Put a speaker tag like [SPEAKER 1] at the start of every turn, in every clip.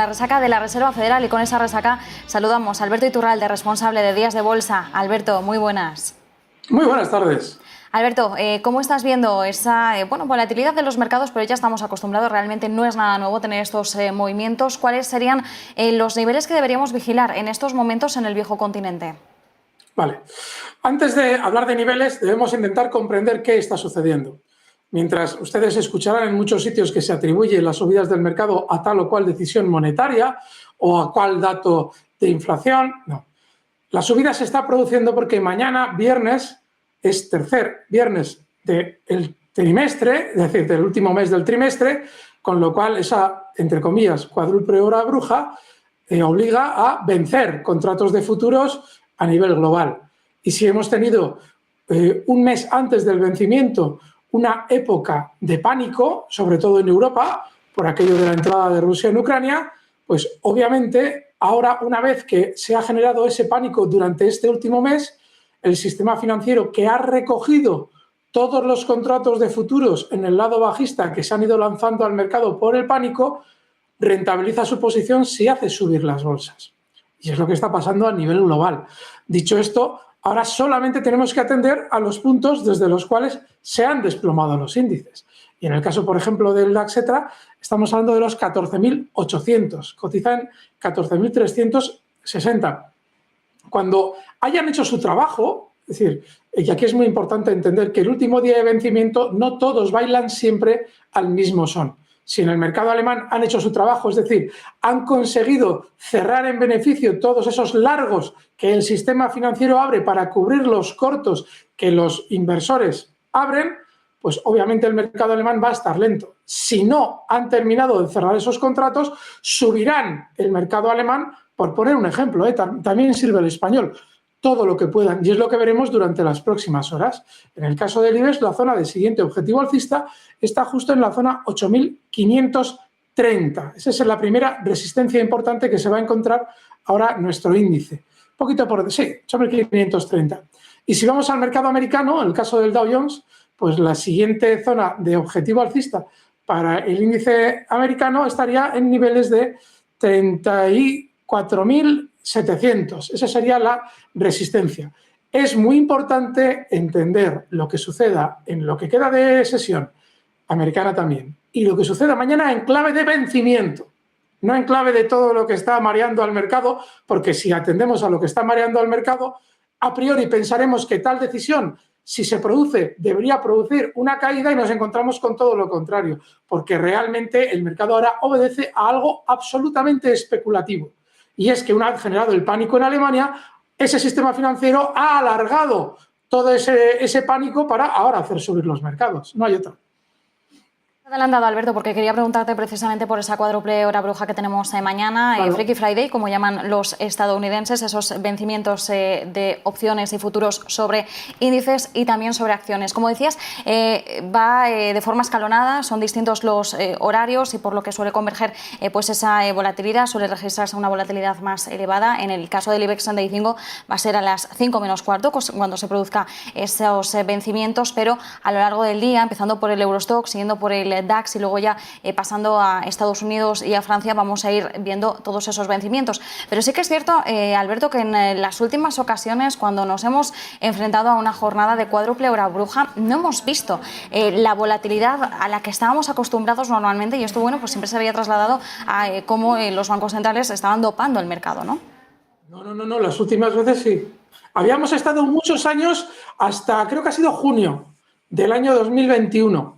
[SPEAKER 1] la resaca de la Reserva Federal y con esa resaca saludamos a Alberto Iturralde, responsable de Días de Bolsa. Alberto, muy buenas.
[SPEAKER 2] Muy buenas tardes.
[SPEAKER 1] Alberto, ¿cómo estás viendo esa volatilidad de los mercados? Pero ya estamos acostumbrados, realmente no es nada nuevo tener estos movimientos. ¿Cuáles serían los niveles que deberíamos vigilar en estos momentos en el viejo continente?
[SPEAKER 2] Vale. Antes de hablar de niveles, debemos intentar comprender qué está sucediendo. Mientras ustedes escucharán en muchos sitios que se atribuyen las subidas del mercado a tal o cual decisión monetaria o a cual dato de inflación, no. La subida se está produciendo porque mañana, viernes, es tercer viernes del trimestre, es decir, del último mes del trimestre, con lo cual esa, entre comillas, cuádruple hora bruja obliga a vencer contratos de futuros a nivel global. Y si hemos tenido un mes antes del vencimiento una época de pánico, sobre todo en Europa, por aquello de la entrada de Rusia en Ucrania, pues obviamente ahora, una vez que se ha generado ese pánico durante este último mes, el sistema financiero que ha recogido todos los contratos de futuros en el lado bajista que se han ido lanzando al mercado por el pánico, rentabiliza su posición si hace subir las bolsas. Y es lo que está pasando a nivel global. Dicho esto, ahora solamente tenemos que atender a los puntos desde los cuales se han desplomado los índices. Y en el caso, por ejemplo, del DAX, estamos hablando de los 14.800, cotizan 14.360. Cuando hayan hecho su trabajo, es decir, y aquí es muy importante entender que el último día de vencimiento no todos bailan siempre al mismo son. Si en el mercado alemán han hecho su trabajo, es decir, han conseguido cerrar en beneficio todos esos largos que el sistema financiero abre para cubrir los cortos que los inversores abren, pues obviamente el mercado alemán va a estar lento. Si no han terminado de cerrar esos contratos, subirán el mercado alemán, por poner un ejemplo, también sirve el español, todo lo que puedan, y es lo que veremos durante las próximas horas. En el caso del IBEX, la zona de siguiente objetivo alcista está justo en la zona 8.530. Esa es la primera resistencia importante que se va a encontrar ahora nuestro índice. Un poquito por... sí, 8.530. Y si vamos al mercado americano, en el caso del Dow Jones, pues la siguiente zona de objetivo alcista para el índice americano estaría en niveles de 34.700. Esa sería la resistencia. Es muy importante entender lo que suceda en lo que queda de sesión americana también y lo que suceda mañana en clave de vencimiento, no en clave de todo lo que está mareando al mercado, porque si atendemos a lo que está mareando al mercado, a priori pensaremos que tal decisión, si se produce, debería producir una caída y nos encontramos con todo lo contrario, porque realmente el mercado ahora obedece a algo absolutamente especulativo. Y es que una vez generado el pánico en Alemania, ese sistema financiero ha alargado todo ese pánico para ahora hacer subir los mercados. No hay otra.
[SPEAKER 1] Adelantado, Alberto, porque quería preguntarte precisamente por esa cuádruple hora bruja que tenemos mañana, claro. Freaky Friday, como llaman los estadounidenses, esos vencimientos de opciones y futuros sobre índices y también sobre acciones. Como decías, va de forma escalonada, son distintos los horarios y por lo que suele converger pues esa volatilidad, suele registrarse una volatilidad más elevada. En el caso del IBEX 35 va a ser a las 5 menos cuarto cuando se produzca esos vencimientos, pero a lo largo del día, empezando por el Eurostoxx, siguiendo por el DAX y luego ya pasando a Estados Unidos y a Francia, vamos a ir viendo todos esos vencimientos. Pero sí que es cierto, Alberto, que en las últimas ocasiones, cuando nos hemos enfrentado a una jornada de cuádruple hora bruja, no hemos visto la volatilidad a la que estábamos acostumbrados normalmente, y esto, bueno, pues siempre se había trasladado a cómo los bancos centrales estaban dopando el mercado, ¿no?
[SPEAKER 2] No, las últimas veces sí. Habíamos estado muchos años, hasta creo que ha sido junio del año 2021.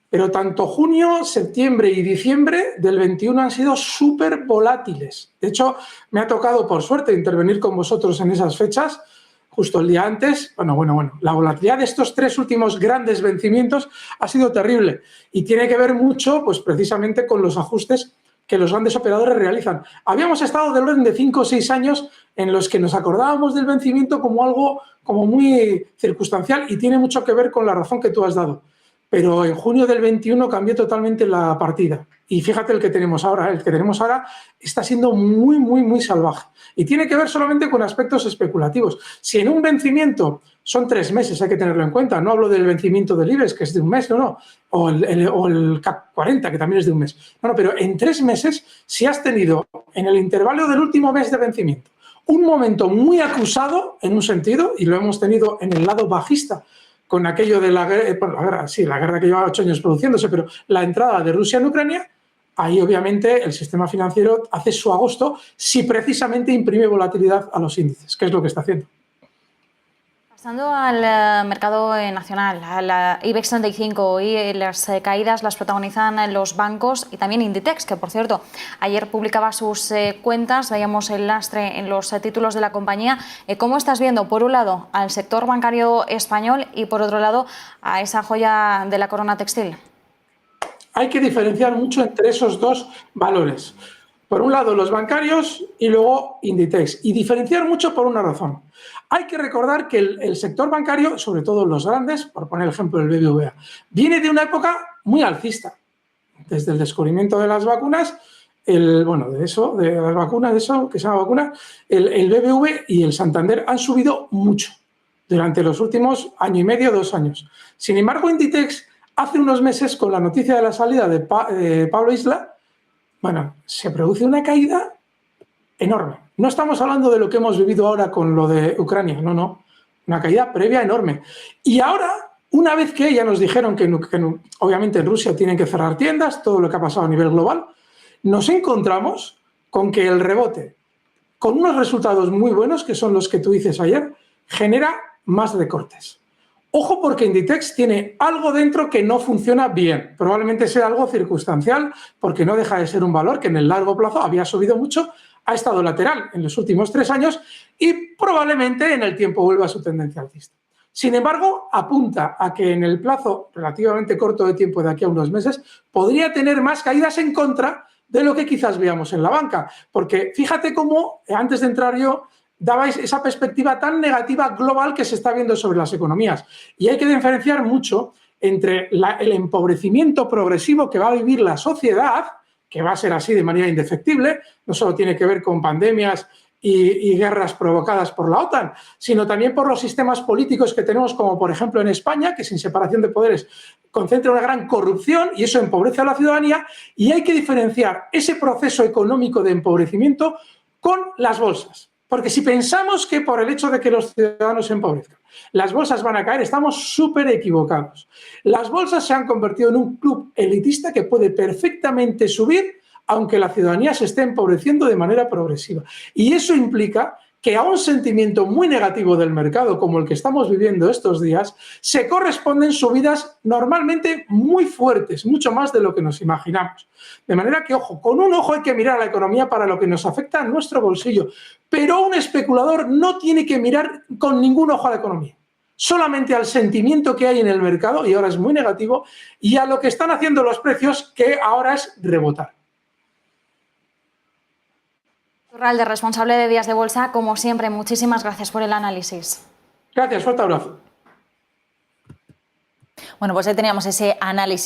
[SPEAKER 2] Pero tanto junio, septiembre y diciembre del 21 han sido súper volátiles. De hecho, me ha tocado, por suerte, intervenir con vosotros en esas fechas, justo el día antes. Bueno, la volatilidad de estos tres últimos grandes vencimientos ha sido terrible y tiene que ver mucho, pues precisamente con los ajustes que los grandes operadores realizan. Habíamos estado del orden de 5 o 6 años en los que nos acordábamos del vencimiento como algo como muy circunstancial y tiene mucho que ver con la razón que tú has dado. pero en junio del 21 cambió totalmente la partida. Y fíjate el que tenemos ahora. El que tenemos ahora está siendo muy, muy, muy salvaje. Y tiene que ver solamente con aspectos especulativos. Si en un vencimiento son 3 meses, hay que tenerlo en cuenta. No hablo del vencimiento del IBEX, que es de un mes, no. O el CAC 40, que también es de un mes. No, pero en 3 meses, si has tenido en el intervalo del último mes de vencimiento un momento muy acusado, en un sentido, y lo hemos tenido en el lado bajista, con aquello de la guerra, la guerra que lleva 8 años produciéndose, pero la entrada de Rusia en Ucrania, ahí obviamente el sistema financiero hace su agosto si precisamente imprime volatilidad a los índices, que es lo que está haciendo.
[SPEAKER 1] Pasando al mercado nacional, a la IBEX 35, y las caídas las protagonizan los bancos y también Inditex, que por cierto ayer publicaba sus cuentas, veíamos el lastre en los títulos de la compañía. ¿Cómo estás viendo, por un lado, al sector bancario español y por otro lado a esa joya de la corona textil?
[SPEAKER 2] Hay que diferenciar mucho entre esos dos valores. Por un lado los bancarios y luego Inditex. Y diferenciar mucho por una razón. Hay que recordar que el sector bancario, sobre todo los grandes, por poner el ejemplo del BBVA, viene de una época muy alcista. Desde el descubrimiento de las vacunas, de las vacunas, que se llama vacuna, el BBV y el Santander han subido mucho durante los últimos año y medio, 2 años. Sin embargo, Inditex, hace unos meses, con la noticia de la salida de Pablo Isla, se produce una caída enorme. No estamos hablando de lo que hemos vivido ahora con lo de Ucrania, no. Una caída previa enorme. Y ahora, una vez que ya nos dijeron que obviamente en Rusia tienen que cerrar tiendas, todo lo que ha pasado a nivel global, nos encontramos con que el rebote, con unos resultados muy buenos, que son los que tú dices ayer, genera más recortes. Ojo, porque Inditex tiene algo dentro que no funciona bien. Probablemente sea algo circunstancial, porque no deja de ser un valor que en el largo plazo había subido mucho, ha estado lateral en los últimos 3 años y probablemente en el tiempo vuelva a su tendencia alcista. Sin embargo, apunta a que en el plazo relativamente corto de tiempo, de aquí a unos meses, podría tener más caídas en contra de lo que quizás veamos en la banca. Porque fíjate cómo, antes de entrar yo, dabais esa perspectiva tan negativa global que se está viendo sobre las economías. Y hay que diferenciar mucho entre el empobrecimiento progresivo que va a vivir la sociedad, que va a ser así de manera indefectible, no solo tiene que ver con pandemias y guerras provocadas por la OTAN, sino también por los sistemas políticos que tenemos, como por ejemplo en España, que sin separación de poderes concentra una gran corrupción y eso empobrece a la ciudadanía, y hay que diferenciar ese proceso económico de empobrecimiento con las bolsas. Porque si pensamos que por el hecho de que los ciudadanos se empobrezcan, las bolsas van a caer, estamos súper equivocados. Las bolsas se han convertido en un club elitista que puede perfectamente subir aunque la ciudadanía se esté empobreciendo de manera progresiva. Y eso implica que a un sentimiento muy negativo del mercado, como el que estamos viviendo estos días, se corresponden subidas normalmente muy fuertes, mucho más de lo que nos imaginamos. De manera que, ojo, con un ojo hay que mirar a la economía para lo que nos afecta a nuestro bolsillo, pero un especulador no tiene que mirar con ningún ojo a la economía, solamente al sentimiento que hay en el mercado, y ahora es muy negativo, y a lo que están haciendo los precios, que ahora es rebotar.
[SPEAKER 1] Iturralde, responsable de Días de Bolsa, como siempre, muchísimas gracias por el análisis.
[SPEAKER 2] Gracias, fuerte abrazo.
[SPEAKER 3] Bueno, pues ahí teníamos ese análisis.